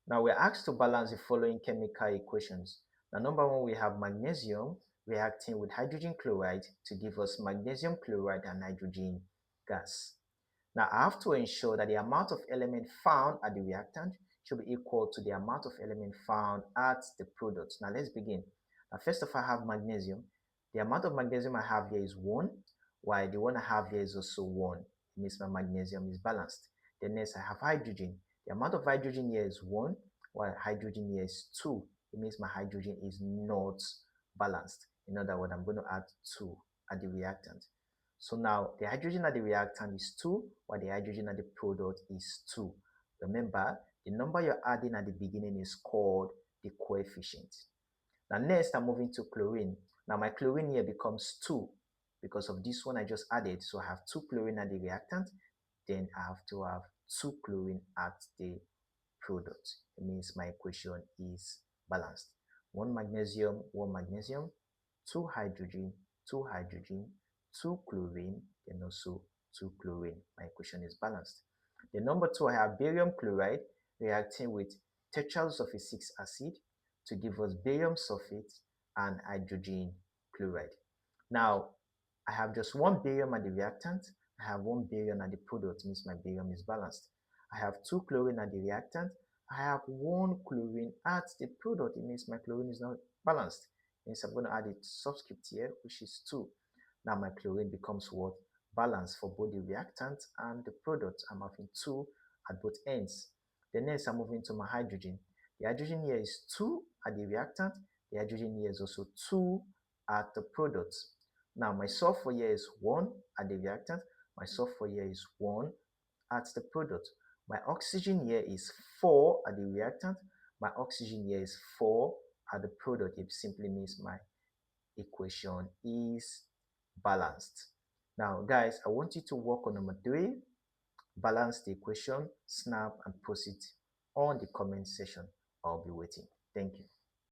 Now we're asked to balance the following chemical equations. Now number one, we have magnesium reacting with hydrogen chloride to give us magnesium chloride and hydrogen gas. Now I have to ensure that the amount of element found at the reactant should be equal to the amount of element found at the product. Now let's begin. Now first of all, I have magnesium. The amount of magnesium I have here is 1, while the one I have here is also 1. It means my magnesium is balanced. Then next I have hydrogen. The amount of hydrogen here is 1, while hydrogen here is 2. It means my hydrogen is not balanced. In other words, I'm going to add 2 at the reactant. So now the hydrogen at the reactant is 2, while the hydrogen at the product is 2. Remember, the number you're adding at the beginning is called the coefficient. Now next, I'm moving to chlorine. Now my chlorine here becomes 2 because of this one I just added. So I have 2 chlorine at the reactant, then I have to have 2 chlorine at the product. It means my equation is balanced. 1 magnesium, 2 hydrogen, 2 hydrogen, 2 chlorine, then also 2 chlorine. My equation is balanced. The number 2, I have barium chloride reacting with tetrasulfite 6 acid to give us barium sulfate and hydrogen chloride. Now, I have just 1 barium at the reactant. I have 1 barium at the product, means my barium is balanced. I have 2 chlorine at the reactant. I have 1 chlorine at the product. It means my chlorine is not balanced. It means I'm going to add a subscript here, which is 2. Now my chlorine becomes what? Balanced for both the reactant and the product. I'm having 2 at both ends. Then next, I'm moving to my hydrogen. The hydrogen here is 2 at the reactant. The hydrogen here is also 2 at the product. Now my sulfur here is 1 at the reactant. My sulfur here is 1 at the product. My oxygen here is 4 at the reactant. My oxygen here is 4 at the product. It simply means my equation is balanced. Now guys, I want you to work on number 3. Balance the equation, snap and post it on the comment section. I'll be waiting. Thank you.